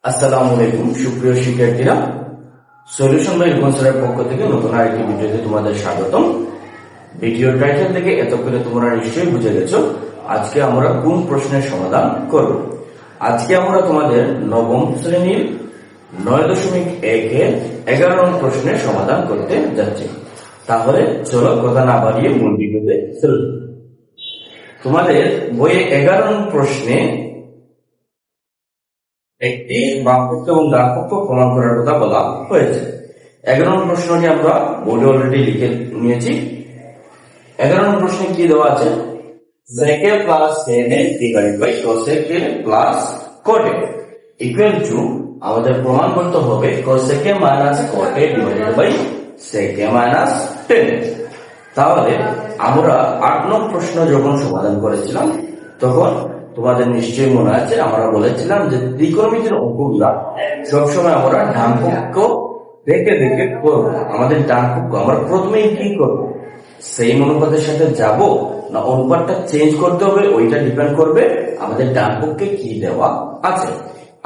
আসসালামু আলাইকুম সুপ্রিয় শিক্ষার্থীরা, সলিউশন বাই রিপন স্যারের পক্ষ থেকে নতুন আরেকটি ভিডিওতে তোমাদের স্বাগতম। ভিডিওর টাইটেল থেকে এতক্ষণে তোমরা নিশ্চয়ই বুঝে গেছো আজকে আমরা কোন প্রশ্নের সমাধান করব। আজকে আমরা তোমাদের নবম শ্রেণীর 9.1 11 নং প্রশ্নের সমাধান করতে যাচ্ছি। তাহলে চলো কথা না বাড়িয়ে মূল ভিডিওতে চলো। তোমাদের বইয়ে 11 নং প্রশ্নে একটি বামপক্ষ এবং ডানপক্ষ প্রমাণ করার কথা বলা হয়েছে। 11 নং প্রশ্নটি আমরা বোর্ডে অলরেডি লিখে নিয়েছি। 11 নং প্রশ্নে কি দেওয়া আছে? sec a plus tan a divided by cosec a plus cot a equal to আমাদের প্রমাণ করতে হবে cosec a minus cot a divided by sec a minus tan a। তাহলে আমরা 8 নং প্রশ্ন যখন সমাধান করেছিলাম তখন তোমাদের নিশ্চয়ই মনে আছে আমরা বলেছিলাম যে ত্রিকোণমিতির অঙ্কগুলা সবসময় আমরা ডান পক্ষ দেখে দেখে করব। আমাদের ডান পক্ষ আমরা প্রথমেই কি করব, সেই অনুপাতের সাথে যাব না অনুপাতটা চেঞ্জ করতে হবে, ওইটা ডিপেন্ড করবে আমাদের ডান পক্ষে কি দেওয়া আছে।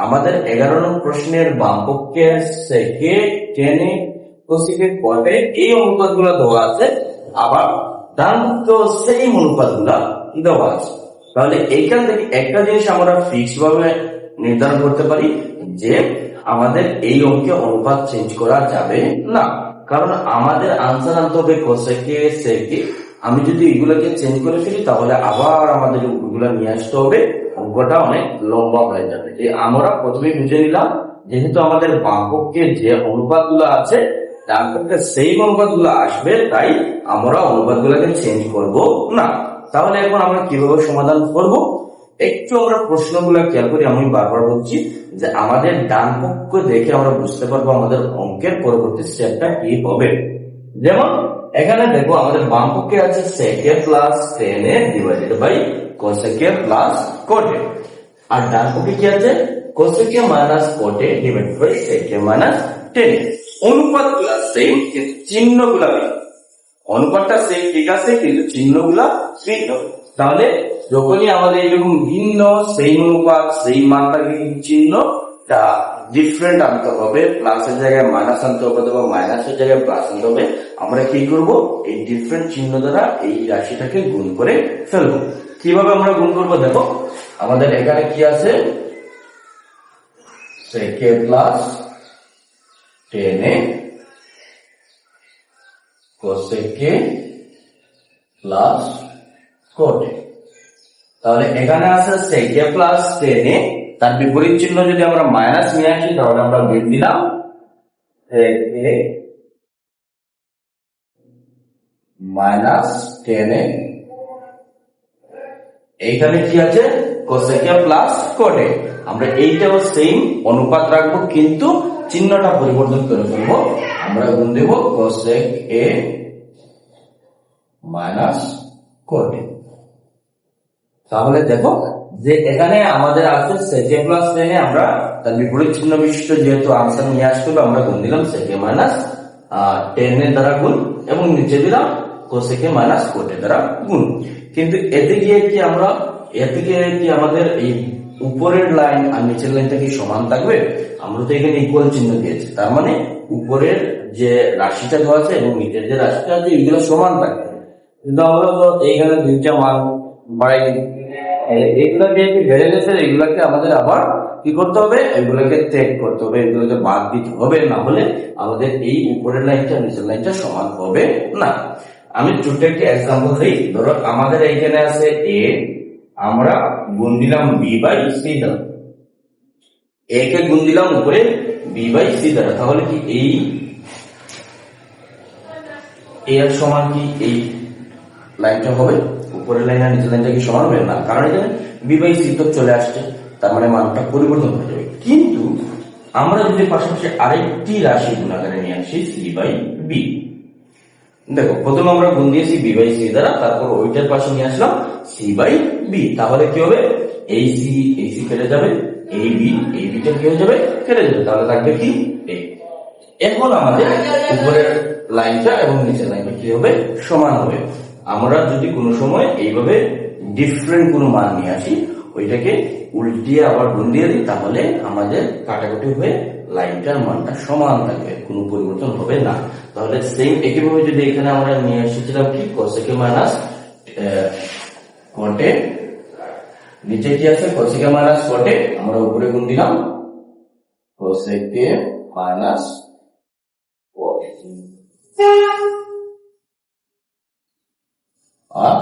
আমাদের 11 নং প্রশ্নের বাম পক্ষে সেকে টেনে কোসেকে কটে এই অনুপাতগুলো দেওয়া আছে, আবার ডান পক্ষে সেই অনুপাতগুলা দেওয়া আছে। তাহলে এইখান থেকে একটা জিনিস আমরা ফিক্স ভাবে নির্ধারণ করতে পারি যে আমাদের এই অঙ্কে অনুপাত চেঞ্জ করা যাবে না, কারণ আমাদের আনসার আনতে হবে কোসেকে সেকে। আমি যদি এগুলোকে চেঞ্জ করে ফেলি তাহলে আবার আমাদের ওগুলো নিয়ে আসতে হবে, অঙ্কটা অনেক লম্বা হয়ে যাবে। যে আমরা প্রথমে বুঝে নিলাম যেহেতু আমাদের বাম পক্ষে যে অনুপাত গুলো আছে ডান পক্ষে সেই অনুপাত গুলো আসবে, তাই আমরা অনুপাত গুলোকে চেঞ্জ করব না। তাহলে এখন আমরা কিভাবে সমাধান করব একটু আমরা প্রশ্নগুলো খেয়াল করি। আমি বারবার বলছি যে আমাদের ডান পক্ষ দেখে আমরা বুঝতে পারবো আমাদের অঙ্কের পরবর্তী স্টেপটা কি হবে। যেমন এখানে দেখো আমাদের বাম পক্ষে আছে sec a plus tan a divided by cosec a plus cot a, আর ডান পক্ষে কি আছে cosec a minus cot a divided by sec a minus tan a। অনুপাতগুলো সেম কিন্তু চিহ্নগুলো অনুপাতটা সেম ঠিক আছে কিন্তু চিহ্নগুলা ভিন্ন। তাহলে যখনই আমাদের এরকম ভিন্ন সেই অনুপাত সেই মানটাকে চিহ্নটা ডিফারেন্ট আনতে হবে, প্লাসের জায়গায় মাইনাস আনতে হবে অথবা মাইনাসের জায়গায় প্লাস আনতে হবে, আমরা কি করব এই ডিফারেন্ট চিহ্ন দ্বারা এই রাশিটাকে গুণ করে ফেলবো। কিভাবে আমরা গুণ করবো দেখো, আমাদের এখানে কি আছে sec a plus tan a cosec a plus cot a। তাহলে এখানে আছে sec a plus tan a, তার বিপরীত চিহ্ন যদি আমরা মাইনাস নিয়ে আসি তাহলে আমরা বের দিলাম sec a minus tan a। এইখানে কি আছে cosec a plus cot a। আমরা এইটাও সেম অনুপাত রাখবো কিন্তু চিহ্নটা পরিবর্তন করে ফেলবো, আমরা গুণ দেব cosec a minus cot a। তাহলে দেখো যে এখানে আমাদের আছে sec a plus tan a, আমরা তার বিপরীত চিহ্ন বিশিষ্ট যেহেতু আনসার নিয়ে আসতে হবে আমরা গুণ দিলাম sec a minus tan a দ্বারা গুণ এবং নিচে দিলাম cosec a minus cot a দ্বারা গুণ। কিন্তু এতে গিয়ে কি আমাদের এই উপরের লাইন আর নিচের লাইনটা কি সমান থাকবে? আমরা তো এখানে ইকুয়াল চিহ্ন দিয়েছি, তার মানে উপরের যে রাশিটা দেওয়া আছে এবং নিচের যে রাশিটা আছে এগুলো সমান থাকবে। কিন্তু আমরা তো এইখানে দুইটা মান বাড়াই এগুলো দিয়ে বেড়ে গেছে, এগুলাকে আমাদের আবার কি করতে হবে, এগুলোকে ত্যাগ করতে হবে, এগুলোকে বাদ দিতে হবে, না হলে আমাদের এই উপরের লাইনটা নিচের লাইনটা সমান হবে না। আমি ছোট্ট একটা এক্সাম্পল দিই। ধরো আমাদের এইখানে আছে a, আমরা গুণ দিলাম b বাই c দ্বারা, a কে গুণ দিলাম উপরে b বাই c দ্বারা, তাহলে কি এই a এর সমান কি এই লাইনটা হবে? উপরের লাইন আর নিচের লাইনটা কি সমান হবে না, কারণ এখানে b বাই c তো চলে আসছে, তার মানে মানটা পরিবর্তন হয়ে যাবে। কিন্তু আমরা যদি পাশাপাশি আরেকটি রাশি গুণাকারে নিয়ে আসি c বাই b, দেখো প্রথমে আমরা গুণ দিয়েছি b বাই c দ্বারা, তারপর ওইটার পাশে নিয়ে আসলাম c বাই b, তাহলে কি হবে এই c কেটে যাবে, এই b টা কি হয়ে যাবে কেটে যাবে, তাহলে থাকবে কি a। এখন আমাদের উপরের লাইনটা এবং নিচের লাইনটা কি হবে সমান হবে। আমরা যদি কোনো সময় এইভাবে ডিফারেন্ট কোনো মান নিয়ে আসি ওইটাকে উল্টিয়ে আবার গুণ দিয়ে দিই, তাহলে আমাদের কাটাকুটি হয়ে লাইনটার মানটা সমান থাকবে, কোনো পরিবর্তন হবে না। তাহলে সেম একইভাবে যদি এখানে আমরা নিয়ে এসেছিলাম কি কোসেকে মাইনাস কটে, নিচে কি আছে কোসেকে মাইনাস কটে, আমরা উপরে গুণ দিলাম কোসেকে মাইনাস কটে, আর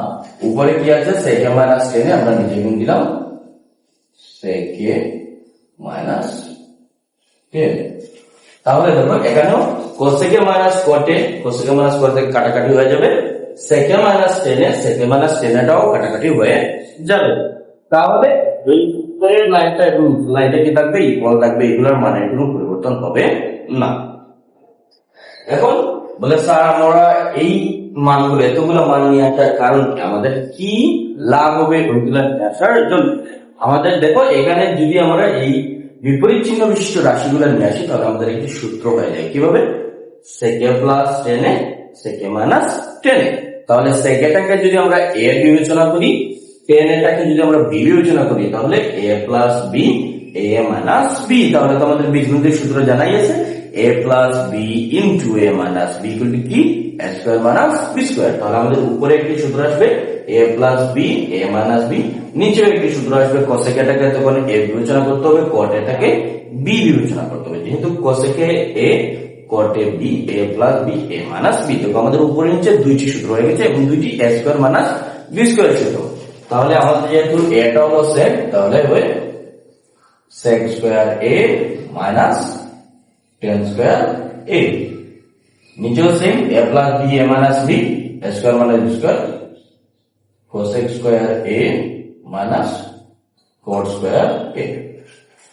উপরে কি আছে সেকে মাইনাস টেনে আমরা নিচে গুণ দিলাম সেকে মাইনাস টেন। তাহলে দেখো এখানেও কোসেকে মাইনাস কটে, কোসেকে মাইনাস কট থেকে কাটাকাটি হয়ে যাবে, সেকে মাইনাস টেনে, সেকে মাইনাস টেনেটাও কাটাকাটি হয়ে যাবে। তাহলে এই উপরের লাইনটা এবং লাইনটা কি থাকবে, ইকুয়াল থাকবে, এগুলোর মানের কোনো পরিবর্তন হবে না। এখন বলে স্যার আমরা এই মানগুলো এতগুলো মান নিয়ে আসার কারণ কি, আমাদের কি লাভ হবে ওইগুলো আসার জন্য। আমাদের দেখো এখানে যদি আমরা এই বিপরীত চিহ্ন বিশিষ্ট রাশিগুলো নিয়ে আসি, তাহলে আমাদের একটি সূত্র হয়ে যায় কিভাবে, সেকে প্লাস টেনে সেকে মাইনাস টেনে। তাহলে সেকেটাকে যদি আমরা এ বিবেচনা করি, টেনেটাকে যদি আমরা বি বিবেচনা করি, তাহলে এ plus B A minus B. তাহলে তো আমাদের বীজগণিতের সূত্র জানাই আছে, a plus b into a minus b equal to কি a square minus b square। তাহলে আমাদের উপরে একটি সূত্র আসবে a plus b a minus b, নিচে একটি সূত্র আসবে কোসেকেটাকে তখন a বিবেচনা করতে হবে, কটেটাকে b বিবেচনা করতে হবে। যেহেতু cosec a কটে b a plus b a minus b, তো আমাদের উপরে নিচে দুইটি সূত্র হয়ে গেছে এবং দুইটি a square minus b square সূত্র। তাহলে আমাদের যেহেতু এটা হলো sec, তাহলে হবে sec square a minus tan square a, নিচেও same a plus b a minus b a square minus b square cosec square a minus cot square a।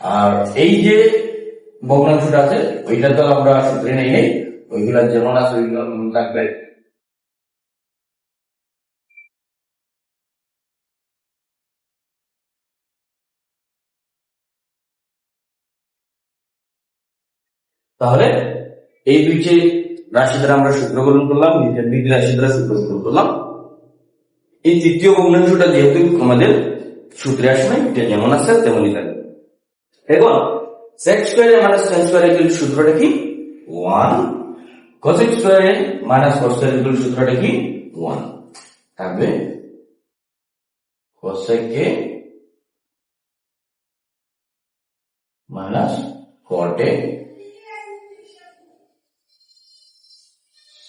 আর এই যে ভগ্নাংশটা আছে ওইটা তো আমরা সূত্রে নেই, ওইগুলা যেমন আছে ওইগুলো থাকবে। তাহলে এই দুইটি রাশি দ্বারা আমরা সূত্র গ্রহণ করলাম, নিচের দুইটি রাশি দ্বারা সূত্র গ্রহণ করলাম। এই তৃতীয় ভগ্নাংশটা যেহেতু আমাদের সূত্রে আসে না, এটা যেমন আছে তেমনই থাকবে। এখন sec square a minus tan square equal সূত্রটা কি 1, cosec square a minus cot square equal সূত্রটা কি 1 থাকবে, cosec a minus cot a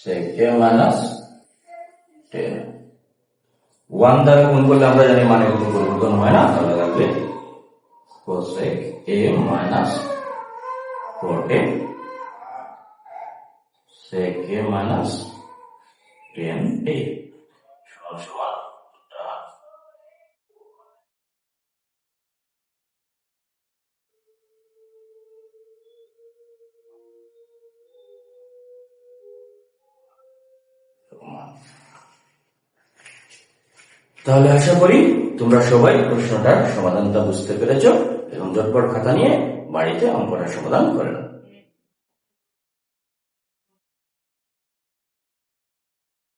sec a minus tan। 1 দ্বারা গুণ করলে আমরা জানি মানে কোনো পরিবর্তন হয় না, তাহলে থাকবে cosec a minus cot a sec a minus tan a সমান। তাহলে আশা করি তোমরা সবাই প্রশ্নটার সমাধানটা বুঝতে পেরেছো এবং ঝটপট খাতা নিয়ে বাড়িতে অঙ্কটার সমাধান করে নাও।